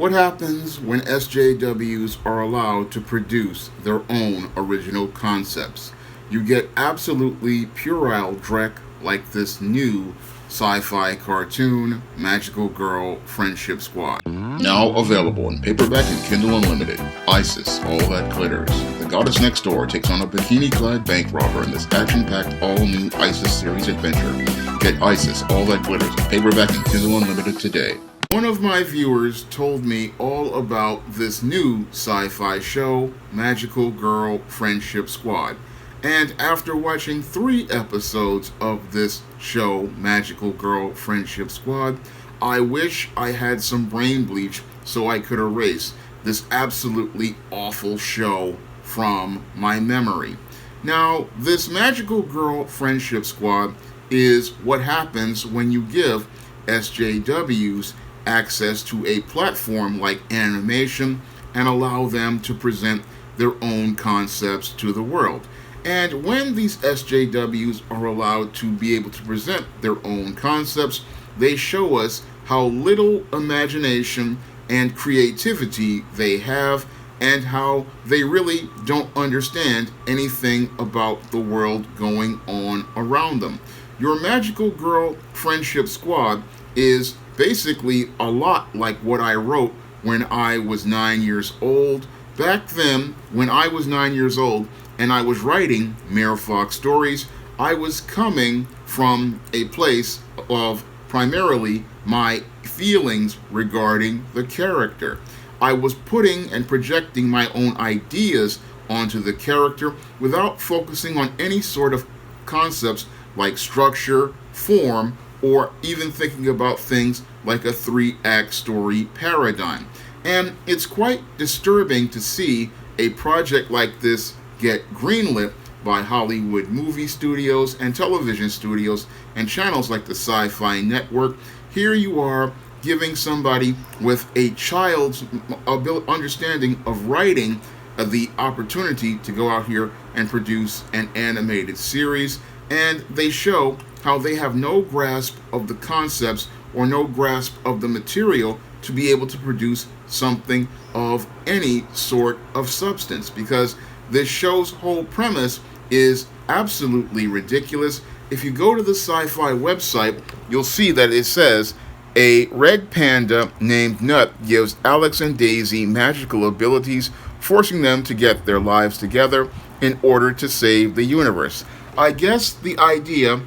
What happens when SJWs are allowed to produce their own original concepts? You get absolutely puerile dreck like this new sci-fi cartoon, Magical Girl Friendship Squad. Now available in paperback and Kindle Unlimited. Isis, All That Glitters. The goddess next door takes on a bikini-clad bank robber in this action-packed all-new Isis series adventure. Get Isis, All That Glitters in paperback and Kindle Unlimited today. One of my viewers told me all about this new sci-fi show, Magical Girl Friendship Squad. And after watching 3 episodes of this show, Magical Girl Friendship Squad, I wish I had some brain bleach so I could erase this absolutely awful show from my memory. Now, this Magical Girl Friendship Squad is what happens when you give SJWs access to a platform like animation and allow them to present their own concepts to the world. And when these SJWs are allowed to be able to present their own concepts, they show us how little imagination and creativity they have and how they really don't understand anything about the world going on around them. Your Magical Girl Friendship Squad is basically a lot like what I wrote when I was 9 years old. Back then, when I was 9 years old and I was writing Mayor Fox stories, I was coming from a place of primarily my feelings regarding the character. I was putting and projecting my own ideas onto the character without focusing on any sort of concepts like structure, form, or even thinking about things like a 3-act story paradigm. And it's quite disturbing to see a project like this get greenlit by Hollywood movie studios and television studios and channels like the Sci-Fi Network. Here you are giving somebody with a child's understanding of writing the opportunity to go out here and produce an animated series, and they show how they have no grasp of the concepts or no grasp of the material to be able to produce something of any sort of substance, because this show's whole premise is absolutely ridiculous. If you go to the Sci-Fi website, you'll see that it says, a red panda named Nut gives Alex and Daisy magical abilities, forcing them to get their lives together in order to save the universe. I guess the idea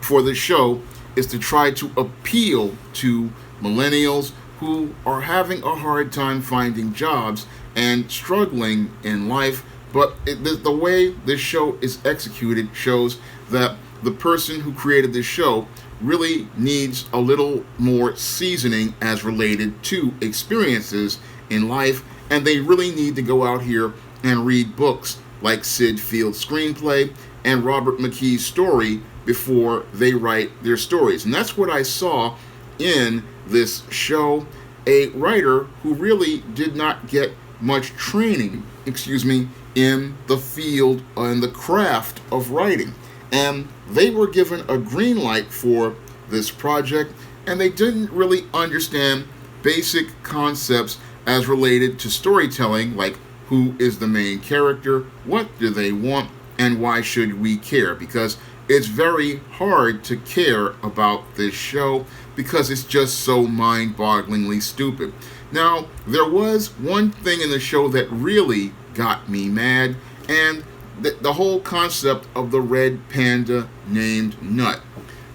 for the show is to try to appeal to millennials who are having a hard time finding jobs and struggling in life, but the way this show is executed shows that the person who created this show really needs a little more seasoning as related to experiences in life, and they really need to go out here and read books like Sid Field's screenplay and Robert McKee's story before they write their stories. And that's what I saw in this show, a writer who really did not get much training, in the field and the craft of writing. And they were given a green light for this project, and they didn't really understand basic concepts as related to storytelling, like who is the main character, what do they want, and why should we care? Because it's very hard to care about this show because it's just so mind-bogglingly stupid. Now, there was one thing in the show that really got me mad, and the whole concept of the red panda named Nut.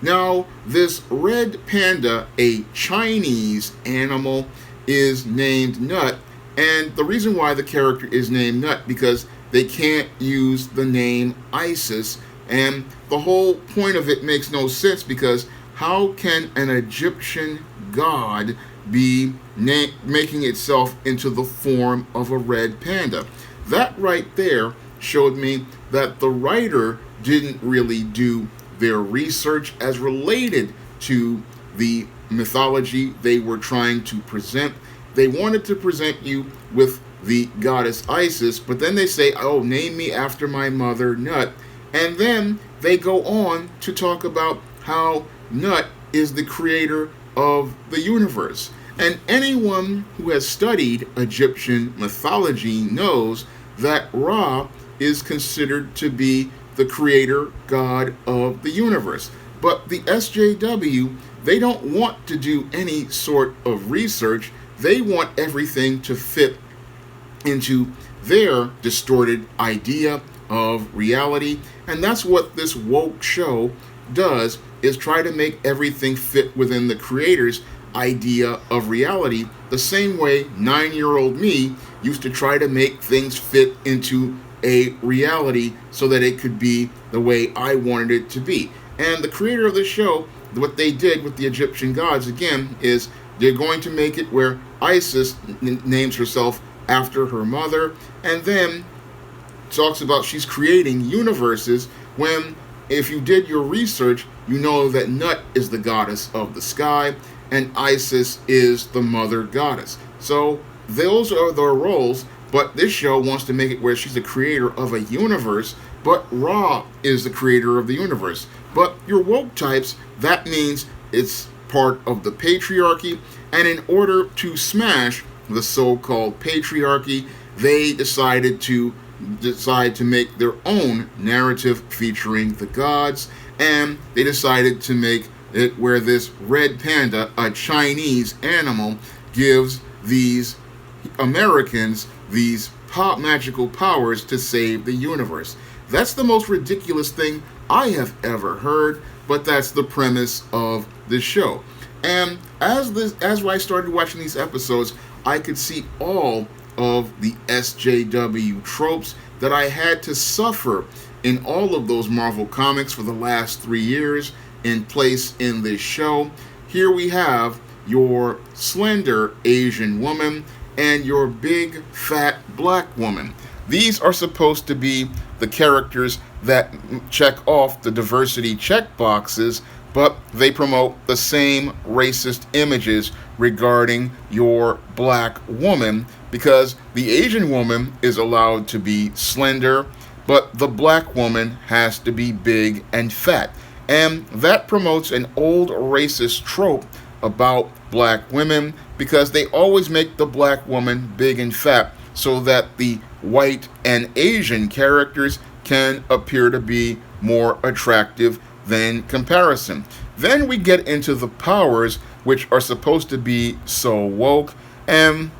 Now, this red panda, a Chinese animal, is named Nut, and the reason why the character is named Nut because they can't use the name Isis, and the whole point of it makes no sense because how can an Egyptian god be making itself into the form of a red panda? That right there showed me that the writer didn't really do their research as related to the mythology they were trying to present. They wanted to present you with the goddess Isis, but then they say, oh, name me after my mother, Nut. And then they go on to talk about how Nut is the creator of the universe. And anyone who has studied Egyptian mythology knows that Ra is considered to be the creator god of the universe. But the SJW, they don't want to do any sort of research. They want everything to fit into their distorted idea of reality. And that's what this woke show does, is try to make everything fit within the creator's idea of reality, the same way 9-year-old me used to try to make things fit into a reality so that it could be the way I wanted it to be. And the creator of the show, what they did with the Egyptian gods, again, is they're going to make it where Isis names herself after her mother, and then talks about she's creating universes when, if you did your research, you know that Nut is the goddess of the sky and Isis is the mother goddess. So those are their roles, but this show wants to make it where she's the creator of a universe, but Ra is the creator of the universe. But your woke types, that means it's part of the patriarchy, and in order to smash the so-called patriarchy, they decide to make their own narrative featuring the gods, and they decided to make it where this red panda, a Chinese animal, gives these Americans these magical powers to save the universe. That's the most ridiculous thing I have ever heard, but that's the premise of this show. And as I started watching these episodes, I could see all of the SJW tropes that I had to suffer in all of those Marvel comics for the last 3 years in place in this show. Here we have your slender Asian woman and your big fat black woman. These are supposed to be the characters that check off the diversity check boxes, but they promote the same racist images regarding your black woman, because the Asian woman is allowed to be slender, but the black woman has to be big and fat. And that promotes an old racist trope about black women, because they always make the black woman big and fat so that the white and Asian characters can appear to be more attractive than comparison. Then we get into the powers, which are supposed to be so woke, and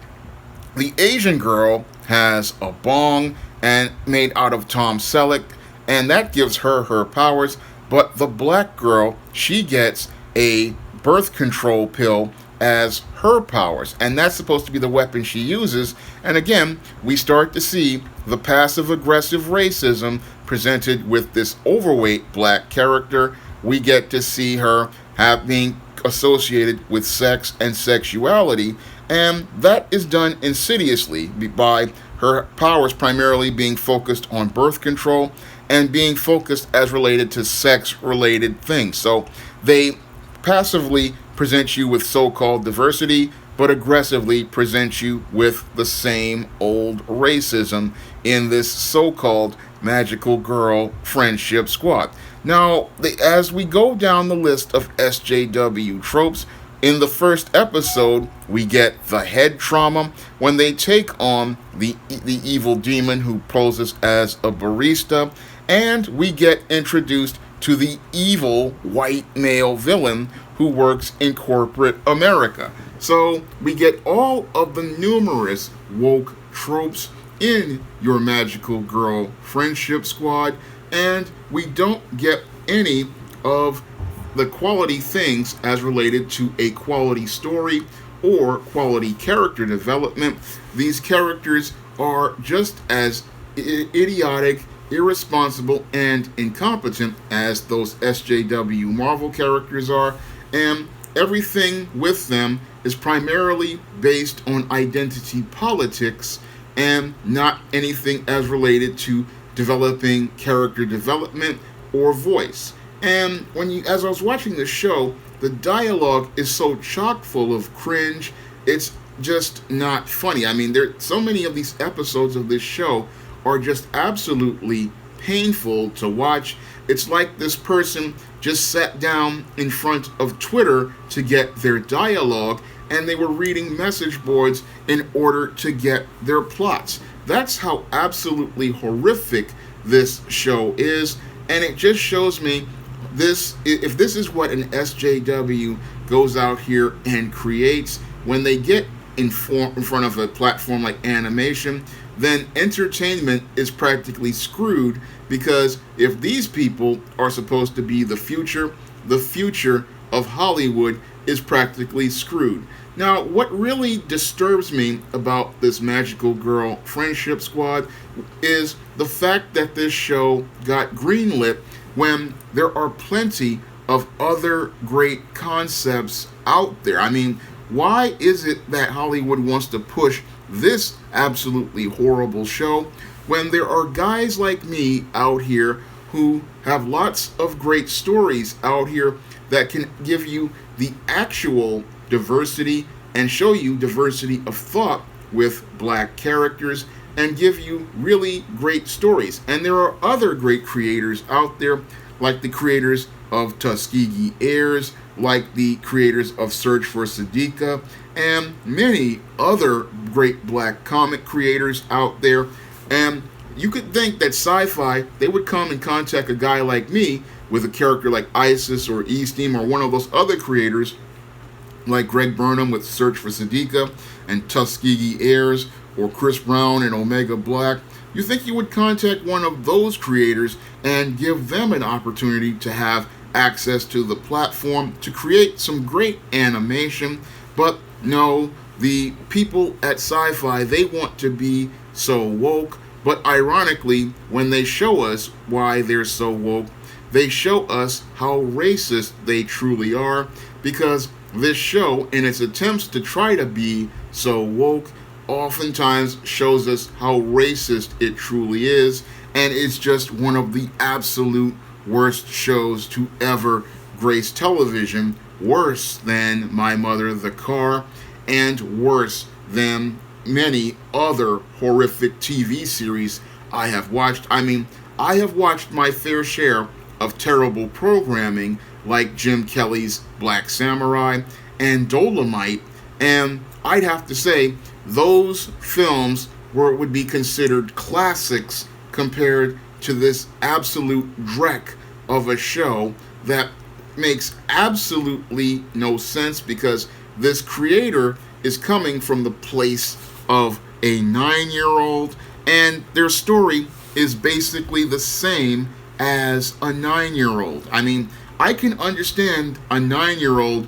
the Asian girl has a bong and made out of Tom Selleck, and that gives her her powers. But the black girl, she gets a birth control pill as her powers, and that's supposed to be the weapon she uses. And again, we start to see the passive-aggressive racism presented with this overweight black character. We get to see her being associated with sex and sexuality, and that is done insidiously by her powers primarily being focused on birth control and being focused as related to sex-related things. So they passively present you with so-called diversity, but aggressively present you with the same old racism in this so-called magical girl friendship squad. Now, as we go down the list of SJW tropes, in the first episode, we get the head trauma when they take on the evil demon who poses as a barista, and we get introduced to the evil white male villain who works in corporate America. So we get all of the numerous woke tropes in your magical girl friendship squad, and we don't get any of the quality things as related to a quality story or quality character development. These characters are just as idiotic, irresponsible, and incompetent as those SJW Marvel characters are, and everything with them is primarily based on identity politics and not anything as related to developing character development or voice. And as I was watching the show, the dialogue is so chock full of cringe, it's just not funny. I mean, so many of these episodes of this show are just absolutely painful to watch. It's like this person just sat down in front of Twitter to get their dialogue, and they were reading message boards in order to get their plots. That's how absolutely horrific this show is, and it just shows me this. If this is what an SJW goes out here and creates when they get in front of a platform like animation, then entertainment is practically screwed, because if these people are supposed to be the future of Hollywood is practically screwed. Now, what really disturbs me about this Magical Girl Friendship Squad is the fact that this show got greenlit when there are plenty of other great concepts out there. I mean, why is it that Hollywood wants to push this absolutely horrible show when there are guys like me out here who have lots of great stories out here that can give you the actual diversity and show you diversity of thought with black characters and give you really great stories? And there are other great creators out there, like the creators of Tuskegee Heirs, like the creators of Search for Siddiqa, and many other great black comic creators out there. And you could think that sci-fi, they would come and contact a guy like me with a character like Isis or E-Steam or one of those other creators like Greg Burnham with Search for Siddiqa and Tuskegee Heirs, or Chris Brown and Omega Black. You think you would contact one of those creators and give them an opportunity to have access to the platform to create some great animation. But no, the people at Sci-Fi, they want to be so woke. But ironically, when they show us why they're so woke, they show us how racist they truly are, because this show, in its attempts to try to be so woke, oftentimes shows us how racist it truly is, and it's just one of the absolute worst shows to ever grace television, worse than My Mother the Car, and worse than many other horrific TV series I have watched. I mean, I have watched my fair share of terrible programming like Jim Kelly's Black Samurai and Dolomite, and I'd have to say those films would be considered classics compared to this absolute dreck of a show that makes absolutely no sense, because this creator is coming from the place of a 9-year-old, and their story is basically the same as a 9-year-old. I mean, I can understand a 9-year-old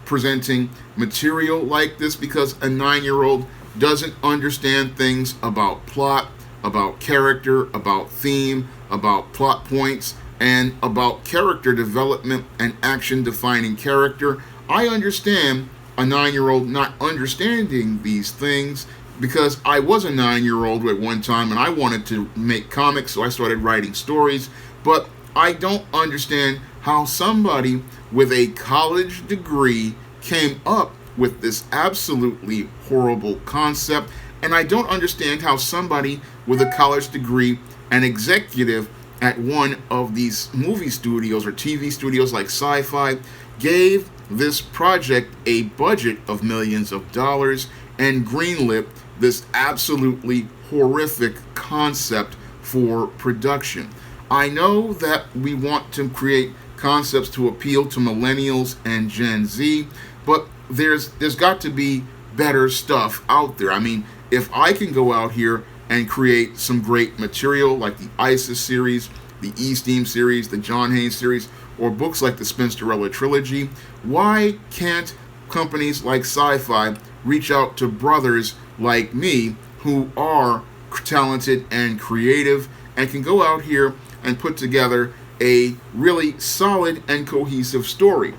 presenting material like this, because a 9-year-old doesn't understand things about plot, about character, about theme, about plot points, and about character development and action defining character. I understand a 9-year-old not understanding these things, because I was a 9-year-old at one time and I wanted to make comics, so I started writing stories. But I don't understand how somebody with a college degree came up with this absolutely horrible concept, and I don't understand how somebody with a college degree, an executive at one of these movie studios or TV studios like Sci-Fi, gave this project a budget of millions of dollars and greenlit this absolutely horrific concept for production. I know that we want to create concepts to appeal to millennials and Gen Z, but there's got to be better stuff out there. I mean, if I can go out here and create some great material like the Isis series, the E-Steam series, the John Haynes series, or books like the Spinsterella trilogy, why can't companies like Sci-Fi reach out to brothers like me who are talented and creative and can go out here and put together a really solid and cohesive story?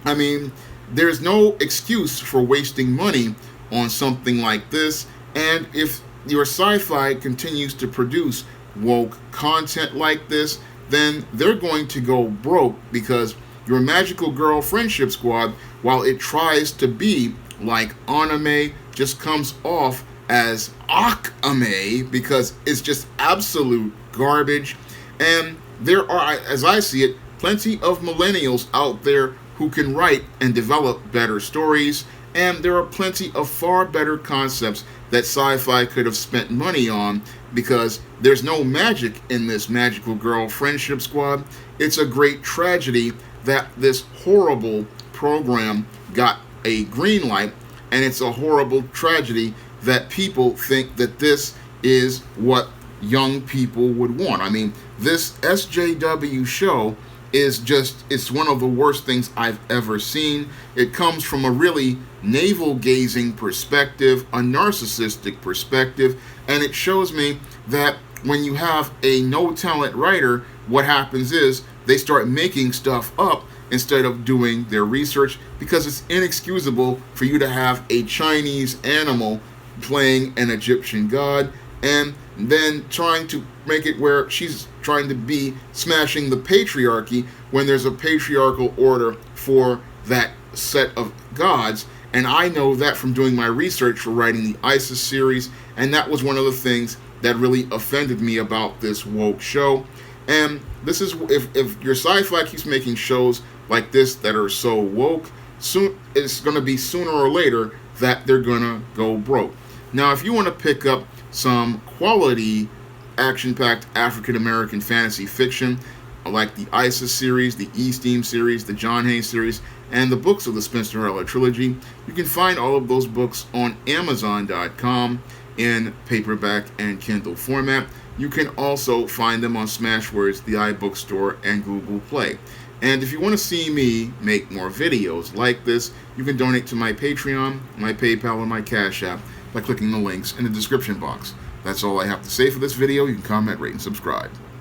I mean, there's no excuse for wasting money on something like this, and if your Sci-Fi continues to produce woke content like this, then they're going to go broke, because your Magical Girl Friendship Squad, while it tries to be like anime, just comes off as anime, because it's just absolute garbage. And there are, as I see it, plenty of millennials out there who can write and develop better stories, And there are plenty of far better concepts that sci-fi could have spent money on, because there's no magic in this magical girl friendship squad. It's a great tragedy that this horrible program got a green light, and it's a horrible tragedy that people think that this is what young people would want. I mean, this SJW show is just, it's one of the worst things I've ever seen. It comes from a really navel-gazing perspective, a narcissistic perspective, and it shows me that when you have a no-talent writer, what happens is they start making stuff up instead of doing their research, because it's inexcusable for you to have a Chinese animal playing an Egyptian god and then trying to make it where she's trying to be smashing the patriarchy when there's a patriarchal order for that set of gods. And I know that from doing my research for writing the ISIS series, and that was one of the things that really offended me about this woke show. And this is, if your sci-fi keeps making shows like this that are so woke, soon it's going to be sooner or later that they're going to go broke. Now, if you want to pick up some quality action-packed African-American fantasy fiction like the ISIS series, the E-Steam series, the John Hayes series, and the books of the Spinsterella trilogy, you can find all of those books on Amazon.com in paperback and Kindle format. You can also find them on Smashwords, the iBookstore, and Google Play. And if you want to see me make more videos like this, you can donate to my Patreon, my PayPal, and my Cash App by clicking the links in the description box. That's all I have to say for this video. You can comment, rate, and subscribe.